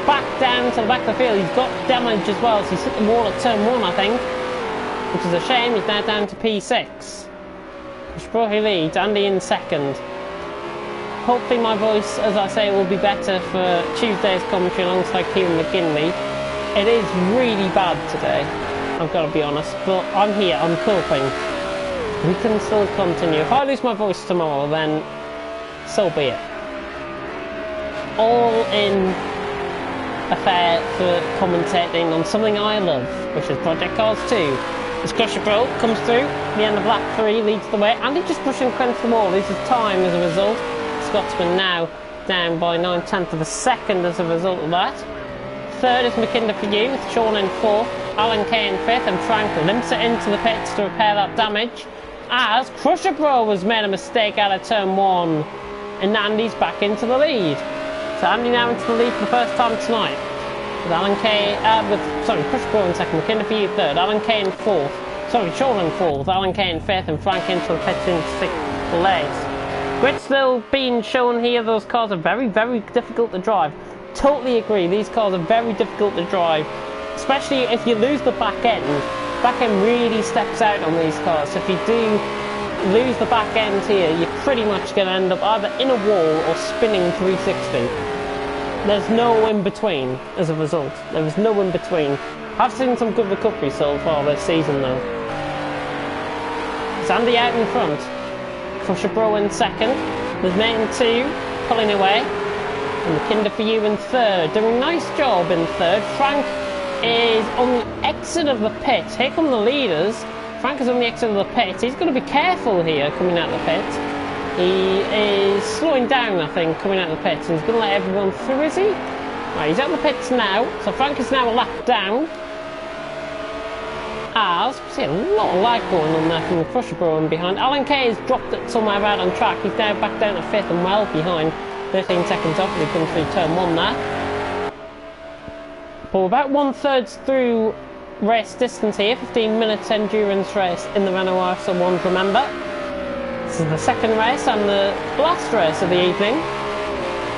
back down to the back of the field. He's got damage as well, so he's hit the wall at turn 1, I think, which is a shame. He's now down to P6. He leads, Andy in second. Hopefully my voice, as I say, will be better for Tuesday's commentary alongside Kieran McGinley. It is really bad today, I've got to be honest, but I'm here, I'm coping. We can still continue. If I lose my voice tomorrow, then so be it. All in affair for commentating on something I love, which is Project Cars 2. As Crusher Bro comes through, the end of lap 3 leads the way. Andy just pushing against the wall, loses time as a result. Scotsman now down by 9/10 of a second as a result of that. Third is McKinder for you, with Sean in 4th, Alan Kay in 5th, and Frank limps it into the pits to repair that damage, as Crusher Bro has made a mistake out of turn 1, and Andy's back into the lead. So Andy now into the lead for the first time tonight. With Alan Kay, Crusher Bro in 2nd, McKinder for you 3rd, Alan Kay in 4th, Sean in 4th, Alan Kay in 5th, and Frank into the pits in 6th place. Grid still being shown here. Those cars are very, very difficult to drive. Totally agree, these cars are very difficult to drive, especially if you lose the back end. Back end really steps out on these cars, so if you do lose the back end here, you're pretty much going to end up either in a wall or spinning 360. There's no in between as a result. There is no in between. I've seen some good recovery so far this season though. It's Andy out in front. Crusher Bro in 2nd, with mate in 2, pulling away, and McKinder for you in 3rd, doing a nice job in 3rd. Frank is on the exit of the pit. Here come the leaders. Frank is on the exit of the pit. He's got to be careful here coming out of the pit. He is slowing down, I think, coming out of the pit, and he's going to let everyone through, is he? Right, he's out of the pits now, so Frank is now a lap down. As we see a lot of lag going on there from the Crusher Bro in behind. Alan Kay has dropped it somewhere out on track. He's now back down to 5th and well behind. 13 seconds off as he comes through turn 1 there. But we're about 1/3 through race distance here. 15 minutes endurance race in the Renault RS01, remember. This is the second race and the last race of the evening.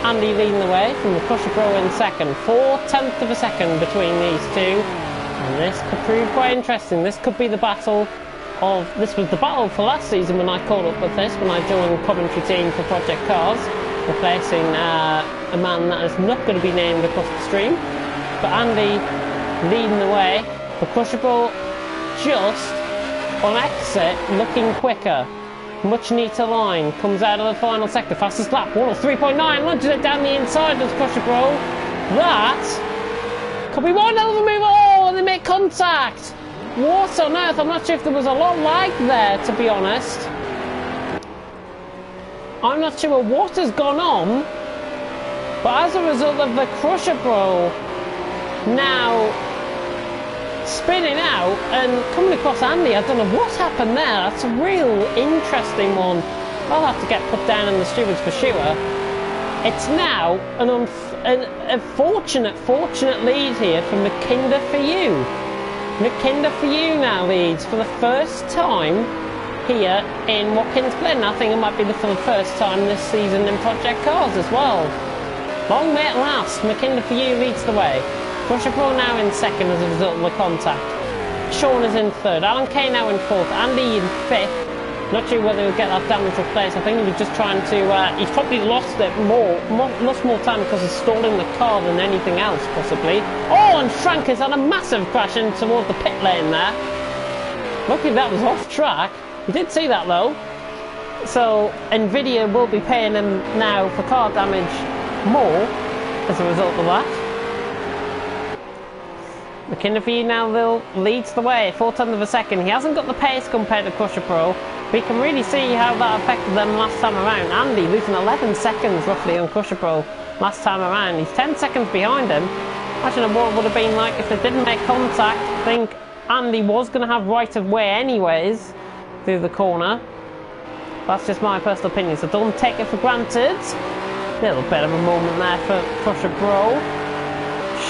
Andy leading the way from the Crusher Bro in 2nd. 4/10 of a second between these two. And this could prove quite interesting. This could be the battle of... This was the battle for last season when I caught up with this, when I joined the commentary team for Project Cars, replacing a man that is not going to be named across the stream. But Andy leading the way. The Crusher Bro just on exit, looking quicker. Much neater line. Comes out of the final sector. Fastest lap. 103.9. Lunges it down the inside of Crusher Bro. That could be one hell of a move. Oh, and they make contact. What on earth? I'm not sure if there was a lot of lag there, to be honest. I'm not sure what has gone on. But as a result of the Crusher Bro now spinning out and coming across Andy, I don't know what happened there. That's a real interesting one. I'll have to get put down in the stewards for sure. It's now a fortunate lead here from McKinder for you. McKinder for you now leads for the first time here in Watkins Glen. I think it might be for the first time this season in Project Cars as well. Long may it last. McKinder for you leads the way. Crusher Bro now in 2nd as a result of the contact. Sean is in 3rd. Alan Kay now in 4th. Andy in 5th. Not sure whether he'll get that damage replaced. I think he was just trying to... he's probably lost more time because he's stalling the car than anything else, possibly. Oh, and Frank has had a massive crash in towards the pit lane there. Luckily that was off track. You did see that though. So Nvidia will be paying him now for car damage more as a result of that. McKinder for you now leads the way, 4/10 of a second. He hasn't got the pace compared to Crusher Bro. We can really see how that affected them last time around. Andy losing 11 seconds roughly on Crusher Bro last time around. He's 10 seconds behind him. Imagine what it would have been like if they didn't make contact. I think Andy was going to have right of way anyways through the corner. That's just my personal opinion, so don't take it for granted. Little bit of a moment there for Crusher Bro.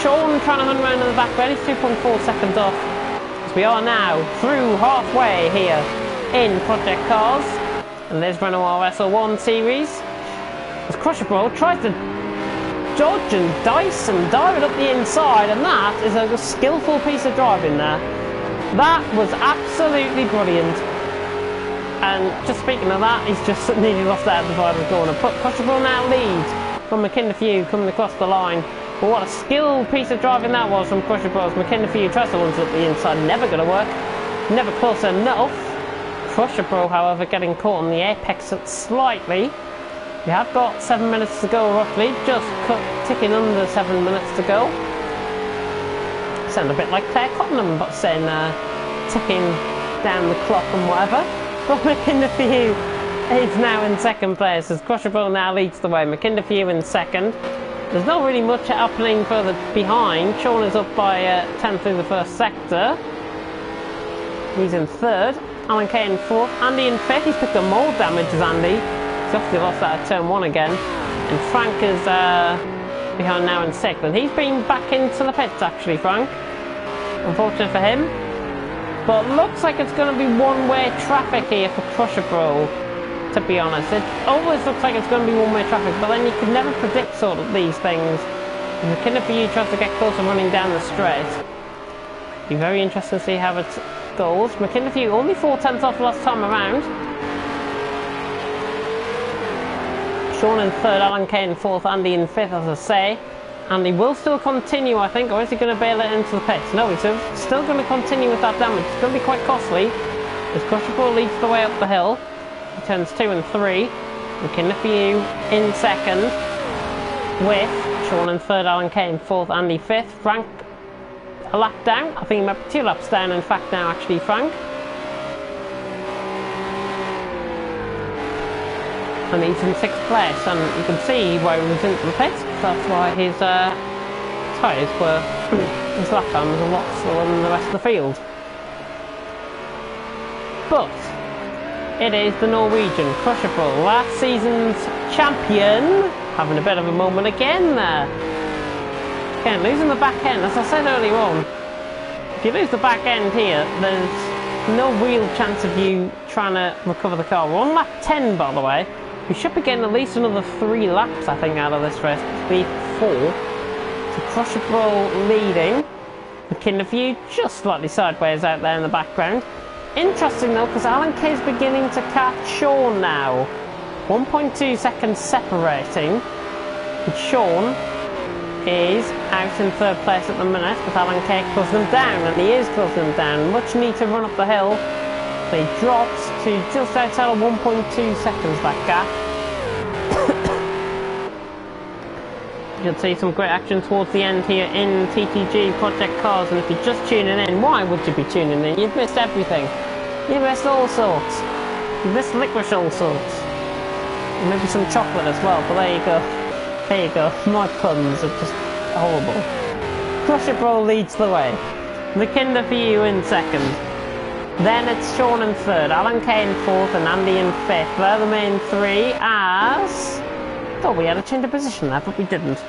Sean trying to hunt around in the back, but he's 2.4 seconds off. As we are now through halfway here in Project Cars. And there's Renault RS01 series. As Crusher Bro tries to dodge and dice and dive it up the inside, and that is a skillful piece of driving there. That was absolutely brilliant. And just speaking of that, he's just nearly lost that divided corner. But Crusher Bro now leads from McKinnon Few coming across the line. But what a skilled piece of driving that was from Crusher Bro. McKinnon Few tries to launch it up the inside, never going to work, never close enough. Crusher Bro, however, getting caught on the apex slightly. We have got 7 minutes to go roughly, just ticking under 7 minutes to go. Sound a bit like Claire Cottenham, but saying ticking down the clock and whatever. But McKinnon Few is now in second place as Crusher Bro now leads the way. McKinnon Few in second. There's not really much happening further behind. Sean is up by 10 through the first sector. He's in third. Alan Kay in fourth. Andy in fifth. He's picked up more damage as Andy. He's obviously lost that at turn 1 again. And Frank is behind now in sixth. And he's been back into the pits actually, Frank. Unfortunate for him. But looks like it's going to be one-way traffic here for Crusher Bro, to be honest. It always looks like it's going to be one-way traffic, but then you can never predict sort of these things. And McKinnon Few tries to get closer running down the straight. Be very interesting to see how it goes. McKinnon Few only 4 tenths off last time around. Sean in third, Alan Kay in fourth, Andy in fifth, as I say. Andy will still continue, I think, or is he going to bail it into the pits? No, he's still going to continue with that damage. It's going to be quite costly. As Crusher Bro leads the way up the hill. He turns 2 and 3. McKinnon Few in second, with Sean in third, Alan Kay in fourth, Andy fifth. Frank a lap down. I think he might be 2 laps down, in fact, now, actually, Frank. And he's in sixth place, and you can see why he was into the pits. That's why his tyres were, his lap time was a lot slower than the rest of the field. But it is the Norwegian Crusher Bro, last season's champion, having a bit of a moment again there. Again, losing the back end, as I said earlier on. If you lose the back end here, there's no real chance of you trying to recover the car. We're on lap 10, by the way. We should be getting at least another 3 laps, I think, out of this race. It'll be 4. So Crusher Bro leading. McKinnon Few just slightly sideways out there in the background. Interesting though, because Alan Kay is beginning to catch Sean now. 1.2 seconds separating. And Sean is out in third place at the minute, with Alan Kay closing him down, and he is closing him down. Much need to run up the hill. So he drops to just outside of 1.2 seconds, that gap. You'll see some great action towards the end here in TTG Project Cars, and if you're just tuning in, why would you be tuning in? You've missed everything. You've missed all sorts. You've missed licorice all sorts. And maybe some chocolate as well, but there you go. There you go. My puns are just horrible. Crusher Bro leads the way. McKinnon Few in second. Then it's Sean in third, Alan Kay in fourth, and Andy in fifth. They're the main 3 as... Thought we had a change of position there, but we didn't.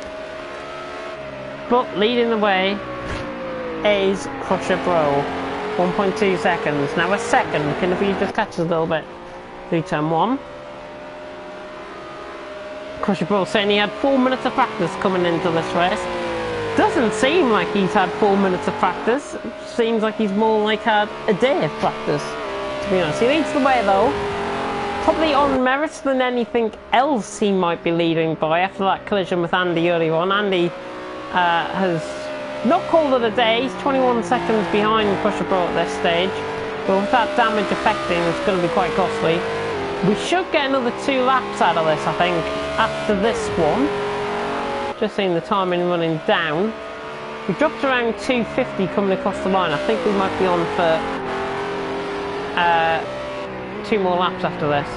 But leading the way is Crusher Bro. 1.2 seconds. Now we're second. McKinnon Few just catches a little bit through turn 1. Crusher Bro saying he had 4 minutes of practice coming into this race. Doesn't seem like he's had 4 minutes of practice. It seems like he's more like had a day of practice, to be honest. He leads the way though. Probably on merits than anything else he might be leading by after that collision with Andy earlier on. Andy has not called it a day. He's 21 seconds behind Crusher Bro at this stage. But with that damage affecting, it's going to be quite costly. We should get another 2 laps out of this, I think, after this one. Just seeing the timing running down. We dropped around 250 coming across the line. I think we might be on for 2 more laps after this.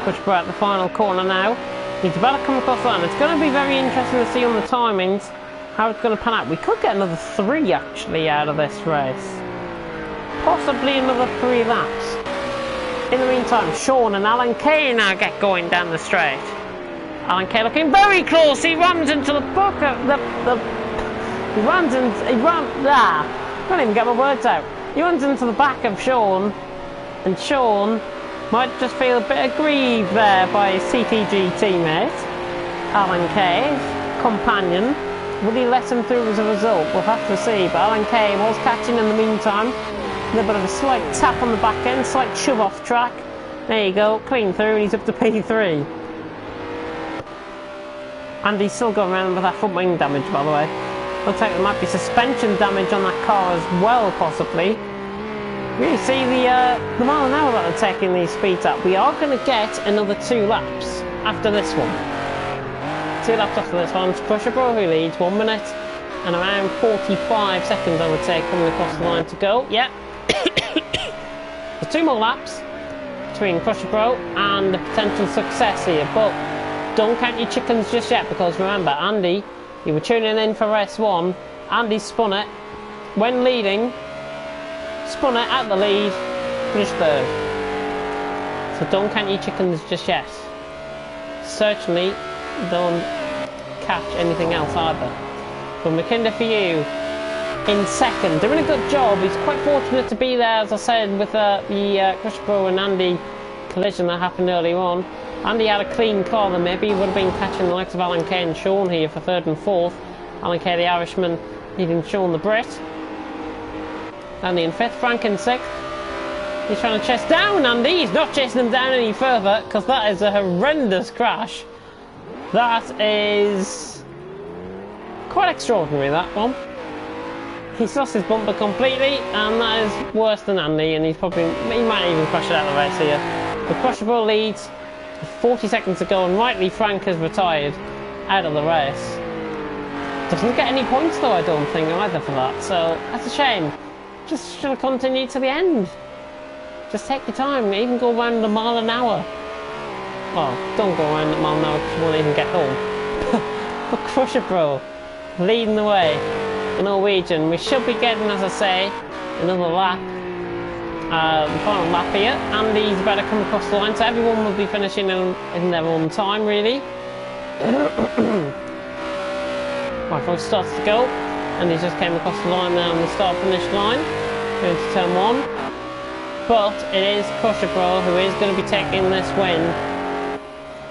Crusher Bro at the final corner now. He's about to come across the line. It's going to be very interesting to see on the timings how it's going to pan out. We could get another 3 actually out of this race. Possibly another 3 laps. In the meantime, Sean and Alan Kay now get going down the straight. Alan Kay looking very close. He runs into the bucket. He runs into. I can't even get my words out. He runs into the back of Sean, and Sean might just feel a bit aggrieved there by his TTG teammate, Alan Kay's companion. Will he let him through as a result? We'll have to see. But Alan Kay was catching in the meantime. A little bit of a slight tap on the back end, slight shove off track. There you go, clean through, and he's up to P3. And he's still going around with that front wing damage, by the way. Looks like there might be suspension damage on that car as well, possibly. Really see the mile an hour that they're taking these speeds up. We are going to get another 2 laps after this one. 2 laps after this one. It's Crusher Bro who leads, 1 minute and around 45 seconds, I would say, coming across the line to go. Yep. There's 2 more laps between Crusher Bro and the potential success here, but don't count your chickens just yet, because remember, Andy, you were tuning in for RS01. Andy spun it when leading, spun it at the lead, finished 3rd. So don't count your chickens just yet. Certainly don't catch anything else either. But McKinder for you in 2nd, doing a good job. He's quite fortunate to be there, as I said, with the Crusher Bro and Andy collision that happened earlier on. Andy had a clean car, then maybe he would have been catching the likes of Alan Kay and Sean here for 3rd and 4th. Alan Kay, the Irishman, leading Sean the Brit. Andy in 5th, Frank in 6th. He's trying to chase down Andy. He's not chasing him down any further, because that is a horrendous crash. That is quite extraordinary, that one. He's lost his bumper completely, and that is worse than Andy, and he might even crash it out of the race here. The Crusher Bro leads 40 seconds to go, and rightly Frank has retired out of the race. Doesn't get any points though, I don't think, either for that, so that's a shame. Just should have continued to the end. Just take your time, even go around a mile an hour. Well, don't go around a mile an hour because you won't even get home. But Crusher Bro leading the way, the Norwegian. We should be getting, as I say, another lap. The final lap here. Andy's about to come across the line, so everyone will be finishing in their own time, really. Right, folks, starts to go. Andy just came across the line now on the start-finish line, going to turn 1. But it is Crusher Bro who is going to be taking this win.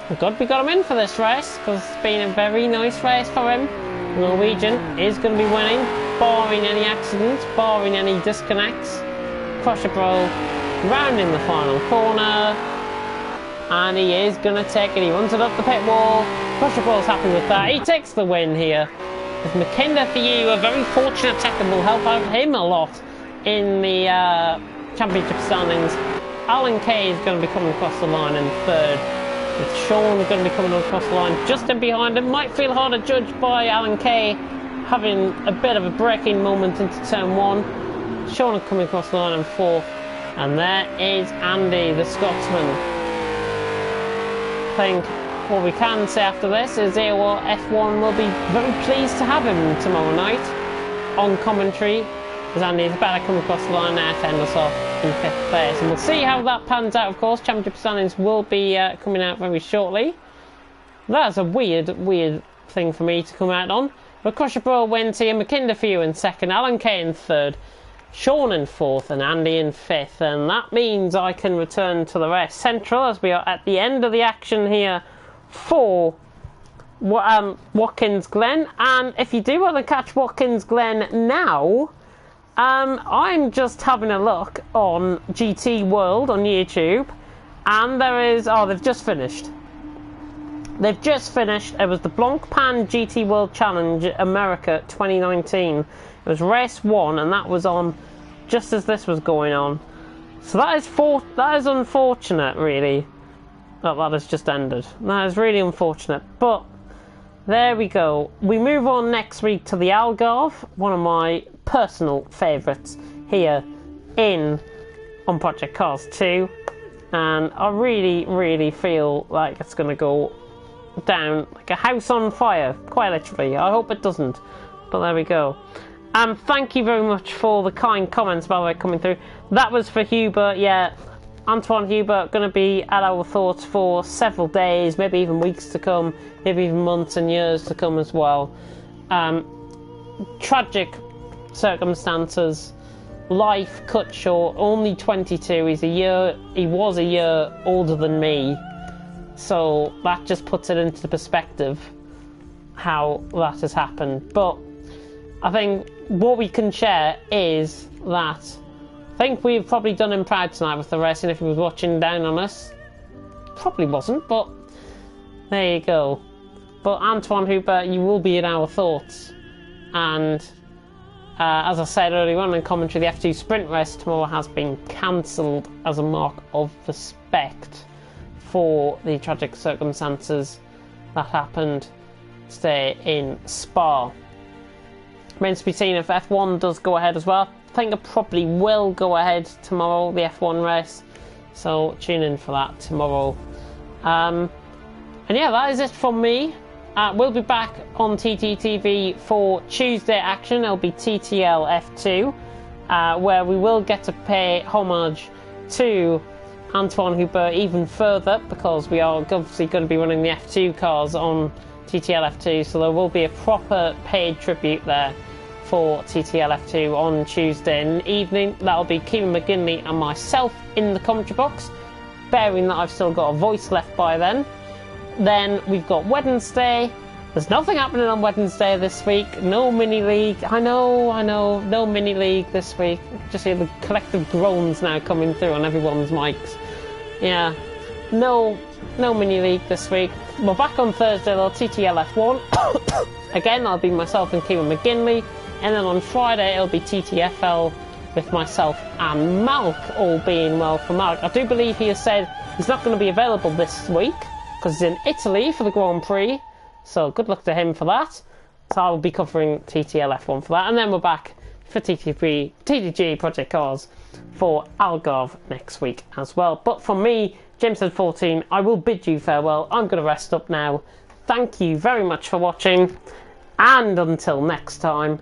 Thank God we got him in for this race, because it's been a very nice race for him. The Norwegian is going to be winning, barring any accidents, barring any disconnects. Crusher Bro rounding the final corner, and he is going to take it. He runs it up the pit wall. Crusher Bro's happy with that. He takes the win here. With McKinder for you, a very fortunate second, will help out him a lot in the championship standings. Alan Kay is going to be coming across the line in 3rd. With Sean going to be coming across the line just in behind him. Might feel hard to judge by Alan Kay having a bit of a braking moment into turn 1. Sean coming across the line in 4th. And there is Andy, the Scotsman. I think what we can say after this is TTL F1 will be very pleased to have him tomorrow night on commentary, as Andy's about to come across the line now to end us off in 5th place. And we'll see how that pans out, of course. Championship standings will be coming out very shortly. That's a weird thing for me to come out on. But Crusher Bro wins here, McKinder for you in 2nd, Alan Kay in 3rd, Sean in 4th, and Andy in 5th. And that means I can return to the race central, as we are at the end of the action here for Watkins Glen. And if you do want to catch Watkins Glen now, I'm just having a look on GT World on YouTube, and there is, they've just finished. It was the Blancpain GT World Challenge America 2019. It was race 1, and that was on just as this was going on. So that is unfortunate, really. That has just ended. That is really unfortunate. But there we go. We move on next week to the Algarve, one of my personal favourites here on Project Cars 2. And I really feel like it's going to go down like a house on fire, quite literally. I hope it doesn't, but there we go. Thank you very much for the kind comments, by the way, coming through. That was for Hubert. Yeah, Antoine Hubert going to be at our thoughts for several days, maybe even weeks to come, maybe even months and years to come as well. Tragic circumstances, life cut short, only 22. He was a year older than me, so that just puts it into perspective how that has happened. But I think what we can share is that I think we've probably done him proud tonight with the racing. If he was watching down on us, probably wasn't, but there you go. But Antoine Hubert, you will be in our thoughts. And as I said earlier on in commentary, the F2 sprint race tomorrow has been cancelled as a mark of respect for the tragic circumstances that happened today in Spa. Remains to be seen if F1 does go ahead as well. I think it probably will go ahead tomorrow, the F1 race, so tune in for that tomorrow. And yeah, that is it from me. We'll be back on TTTV for Tuesday action. It'll be TTL F2, where we will get to pay homage to Antoine Hubert even further, because we are obviously going to be running the F2 cars on TTL F2, so there will be a proper paid tribute there for TTL F2 on Tuesday evening. That'll be Kieran McGinley and myself in the commentary box, bearing that I've still got a voice left by then. Then we've got Wednesday. There's nothing happening on Wednesday this week. No mini league. I know. No mini league this week. Just hear the collective groans now coming through on everyone's mics. Yeah. No mini league this week. We're back on Thursday though, TTL F1. Again, I'll be myself and Kieran McGinley. And then on Friday, it'll be TTFL with myself and Malk, all being well for Malk. I do believe he has said he's not going to be available this week because he's in Italy for the Grand Prix. So good luck to him for that. So I'll be covering TTL F1 for that. And then we're back for TTG Project Cars for Algarve next week as well. But from me, Jameson14, I will bid you farewell. I'm going to rest up now. Thank you very much for watching. And until next time,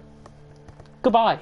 goodbye.